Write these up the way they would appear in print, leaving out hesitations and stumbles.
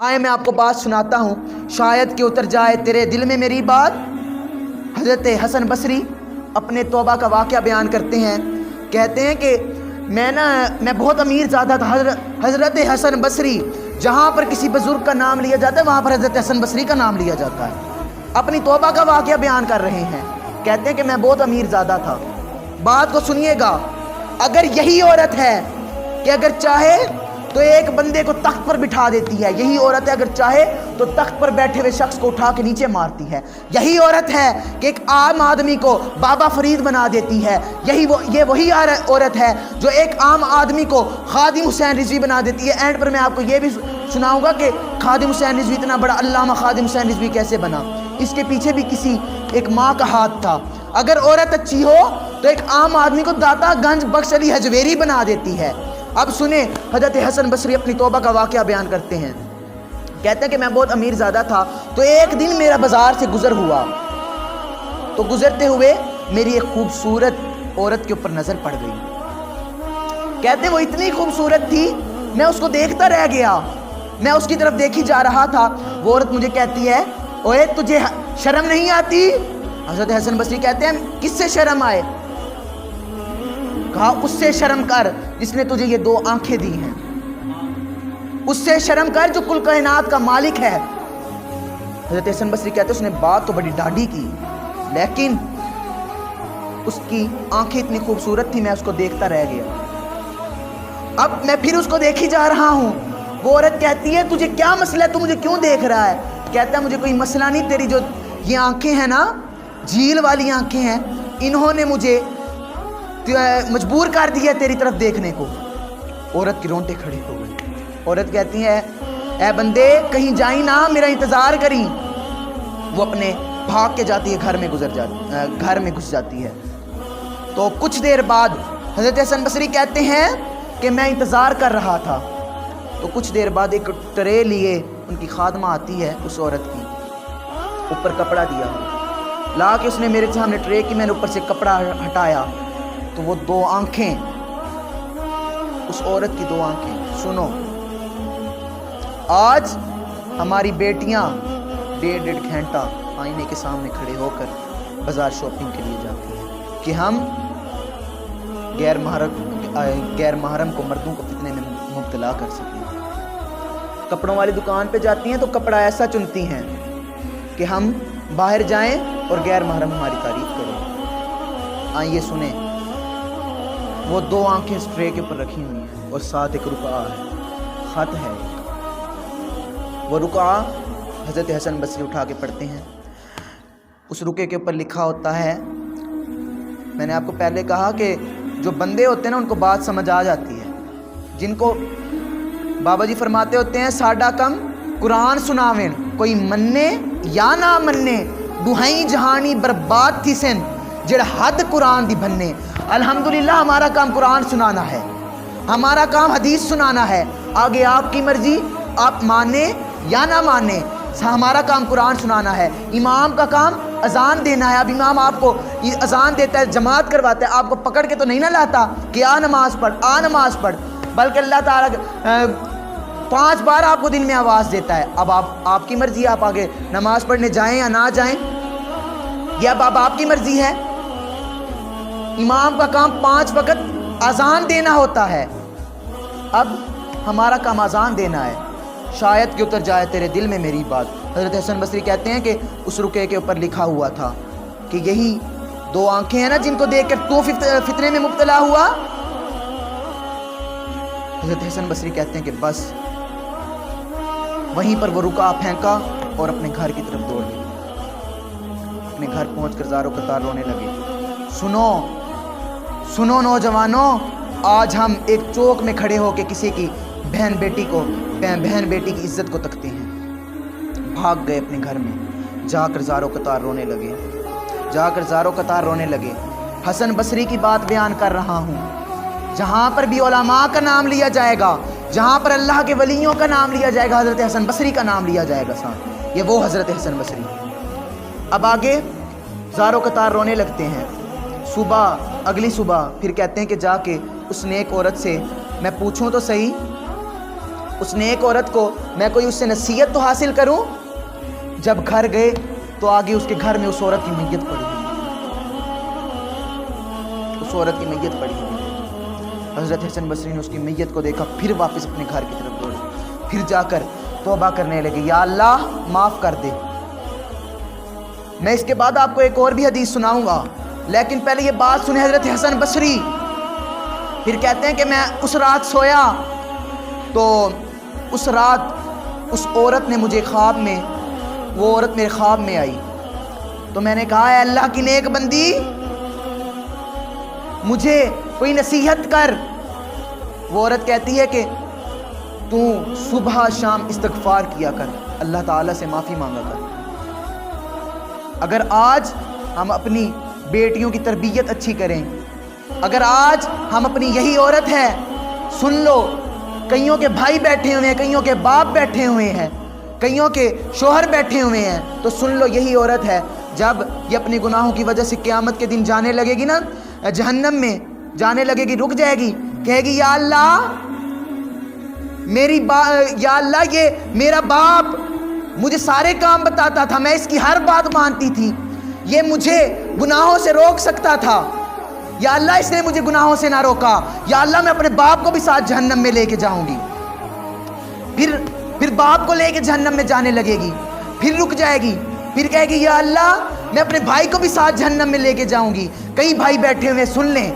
आए मैं आपको बात सुनाता हूँ, शायद कि उतर जाए तेरे दिल में मेरी बात। हज़रत हसन बसरी अपने तौबा का वाक़या बयान करते हैं। कहते हैं कि मैं बहुत अमीर ज़्यादा था। हज़रत हसन बसरी, जहाँ पर किसी बुज़ुर्ग का नाम लिया जाता है वहाँ पर हज़रत हसन बसरी का नाम लिया जाता है। अपनी तौबा का वाक़या बयान कर रहे हैं। कहते हैं कि मैं बहुत अमीर ज़्यादा था। बात को सुनिएगा, अगर यही औरत है कि अगर चाहे तो एक बंदे को तख्त पर बिठा देती है, यही औरत है अगर चाहे तो तख्त पर बैठे हुए शख्स को उठा के नीचे मारती है, यही औरत है कि एक आम आदमी को बाबा फरीद बना देती है, ये वही औरत है जो एक आम आदमी को खादिम हुसैन रिजवी बना देती है। एंड पर मैं आपको ये भी सुनाऊंगा कि खादिम हुसैन रिजवी इतना बड़ा अल्लामा खादिम हुसैन रिजवी कैसे बना। इसके पीछे भी किसी एक माँ का हाथ था। अगर औरत अच्छी हो तो एक आम आदमी को दाता गंज बख्श अली हजवेरी बना देती है। अब सुने, हज़रत हसन बसरी अपनी तौबा का वाक़या बयान करते हैं। कहते हैं कि मैं बहुत अमीर ज़्यादा था, तो एक दिन मेरा बाज़ार से गुज़र हुआ, तो गुज़रते हुए मेरी एक खूबसूरत औरत के ऊपर नज़र पड़ गई। कहते हैं वो इतनी खूबसूरत थी, मैं उसको देखता रह गया। मैं उसकी तरफ देखी जा रहा था। वो औरत मुझे कहती है, ओए तुझे शर्म नहीं आती? हज़रत हसन बसरी कहते हैं किससे शर्म आए? कहा उससे शर्म कर जिसने तुझे ये दो आंखें दी हैं, उससे शर्म कर जो कुल कायनात का मालिक है। हज़रत हसन बसरी कहते हैं उसने बात तो बड़ी डाढ़ी की, लेकिन उसकी आंखें इतनी खूबसूरत थी, मैं उसको देखता रह गया। अब मैं फिर उसको देखी जा रहा हूँ। वो औरत कहती है तुझे क्या मसला है, तू मुझे क्यों देख रहा है? कहता है मुझे कोई मसला नहीं, तेरी जो ये आंखें हैं ना, झील वाली आंखें हैं, इन्होंने मुझे मजबूर कर दिया तेरी तरफ देखने को। औरत के रोंगटे खड़े हो गए। औरत कहती है ए बंदे कहीं जाई ना, मेरा इंतज़ार करी। वो अपने भाग के जाती है, घर में घुस जाती है। तो कुछ देर बाद हज़रत हसन बसरी कहते हैं कि मैं इंतज़ार कर रहा था, तो कुछ देर बाद एक ट्रे लिए उनकी खादमा आती है, उस औरत की ऊपर कपड़ा दिया ला के उसने मेरे सामने ट्रे की, मैंने ऊपर से कपड़ा हटाया तो वो दो आंखें, उस औरत की दो आंखें। सुनो, आज हमारी बेटियां डेढ़ घंटा आईने के सामने खड़े होकर बाजार शॉपिंग के लिए जाती हैं कि हम गैर महरम को, मर्दों को फितने में मुब्तला कर सकें। कपड़ों वाली दुकान पे जाती हैं तो कपड़ा ऐसा चुनती हैं कि हम बाहर जाएं और गैर महरम हमारी तारीफ करें। आइए सुने, वो दो आंखें इस ट्रे के ऊपर रखी हुई हैं और साथ एक रुका है, ख़त है। वो रुका हज़रत हसन बसरी उठा के पढ़ते हैं। उस रुके के ऊपर लिखा होता है, मैंने आपको पहले कहा कि जो बंदे होते हैं ना उनको बात समझ आ जाती है, जिनको बाबा जी फरमाते होते हैं साडा कम कुरान सुनावें, कोई मन्ने या ना मन्ने, दुहाई जहानी बर्बाद थी सिन जेड़ हद कुरान दी भन्ने। अल्हम्दुलिल्लाह हमारा काम कुरान सुनाना है, हमारा काम हदीस सुनाना है। आगे आपकी मर्जी, आप माने या ना माने, हमारा काम कुरान सुनाना है। इमाम का काम अजान देना है। अब इमाम आपको अजान देता है, जमात करवाता है, आपको पकड़ के तो नहीं ना लाता कि आ नमाज पढ़, बल्कि अल्लाह ताला 5 बार आपको दिन में आवाज़ देता है। अब आपकी मर्जी, आप आगे नमाज पढ़ने जाएं या ना जाएं, यह अब आपकी मर्जी है। इमाम का काम 5 वक्त अजान देना होता है। अब हमारा काम अजान देना है। शायद कि उतर जाए तेरे दिल में मेरी बात। हज़रत हसन बसरी कहते हैं कि उस रुके के ऊपर लिखा हुआ था कि यही दो आंखें हैं ना जिनको देखकर तू फितने में मुब्तला हुआ। हज़रत हसन बसरी कहते हैं कि बस वहीं पर वो रुका फेंका और अपने घर की तरफ दौड़ गए। अपने घर पहुंचकर ज़ारो कतार रोने लगे। सुनो नौजवानों, आज हम एक चौक में खड़े होकर किसी की बहन बेटी की इज्जत को तकते हैं। भाग गए अपने घर में, जाकर ज़ारो कतार रोने लगे। हसन बसरी की बात बयान कर रहा हूँ। जहाँ पर भी उलमा का नाम लिया जाएगा, जहाँ पर अल्लाह के वलियों का नाम लिया जाएगा, हज़रत हसन बसरी का नाम लिया जाएगा साथ। ये वो हज़रत हसन बसरी। अब आगे ज़ारो कतार रोने लगते हैं। अगली सुबह फिर कहते हैं कि जाके उस नेक औरत से मैं पूछूं तो सही उस नेक औरत को मैं कोई उससे नसीहत तो हासिल करूं। जब घर गए तो आगे उसके घर में उस औरत की मैयत पड़ी हुई, उस औरत की मैयत पड़ी हुई। हज़रत हसन बसरी ने उसकी मैयत को देखा, फिर वापस अपने घर की तरफ दौड़े, फिर जाकर तौबा करने लगे, या अल्लाह माफ़ कर दे। मैं इसके बाद आपको एक और भी हदीस सुनाऊंगा, लेकिन पहले ये बात सुने हज़रत हसन बसरी। फिर कहते हैं कि मैं उस रात सोया तो उस रात उस औरत ने मुझे ख्वाब में, वो औरत मेरे ख्वाब में आई। तो मैंने कहा, है अल्लाह की नेक बंदी, मुझे कोई नसीहत कर। वो औरत कहती है कि तू सुबह शाम इस्तगफार किया कर, अल्लाह ताला से माफ़ी मांगा कर। अगर आज हम अपनी बेटियों की तरबियत अच्छी करें, अगर आज हम अपनी, यही औरत है, सुन लो, कईयों के भाई बैठे हुए हैं, कईयों के बाप बैठे हुए हैं, कईयों के शोहर बैठे हुए हैं, तो सुन लो, यही औरत है। जब ये अपने गुनाहों की वजह से क़यामत के दिन जाने लगेगी ना, जहन्नम में जाने लगेगी, रुक जाएगी, कहेगी, या अल्लाह या अल्लाह, ये मेरा बाप मुझे सारे काम बताता था, मैं इसकी हर बात मानती थी, ये मुझे गुनाहों से रोक सकता था, या अल्लाह इसने मुझे गुनाहों से ना रोका, या अल्लाह मैं अपने बाप को भी साथ जहन्नम में लेके जाऊंगी। फिर बाप को लेके जहन्नम में जाने लगेगी, फिर रुक जाएगी, फिर कहेगी, या अल्लाह मैं अपने भाई को भी साथ जहन्नम में लेके जाऊंगी। कई भाई बैठे हुए, सुन लें,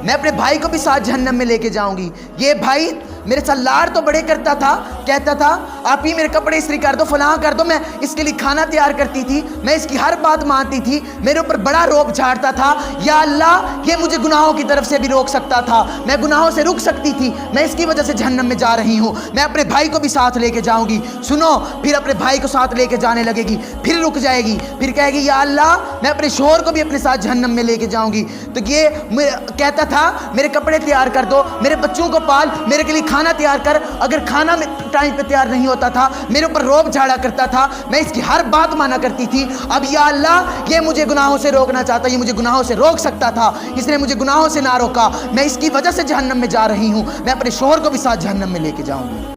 मैं अपने भाई को भी साथ जहन्नम में लेके जाऊंगी। ये भाई मेरे साथ लाड़ तो बड़े करता था, कहता था आप ही मेरे कपड़े इस्त्री कर दो, फलां कर दो, मैं इसके लिए खाना तैयार करती थी, मैं इसकी हर बात मानती थी, मेरे ऊपर बड़ा रोब झाड़ता था, या अल्लाह ये मुझे गुनाहों की तरफ से भी रोक सकता था, मैं गुनाहों से रुक सकती थी, मैं इसकी वजह से जहन्नम में जा रही हूँ, मैं अपने भाई को भी साथ लेके जाऊँगी। सुनो, फिर अपने भाई को साथ लेके जाने लगेगी, फिर रुक जाएगी, फिर कहेगी, या अल्लाह मैं अपने शोहर को भी अपने साथ जहन्नम में लेके जाऊँगी। तो ये कहता था मेरे कपड़े तैयार कर दो, मेरे बच्चों को पाल, मेरे के लिए खाना तैयार कर। अगर खाना में टाइम पे तैयार नहीं होता था, मेरे ऊपर रोब झाड़ा करता था, मैं इसकी हर बात माना करती थी। अब या अल्लाह ये मुझे गुनाहों से रोकना चाहता, ये मुझे गुनाहों से रोक सकता था, इसने मुझे गुनाहों से ना रोका, मैं इसकी वजह से जहन्नम में जा रही हूँ, मैं अपने शोहर को भी साथ जहन्नम में लेके जाऊंगी।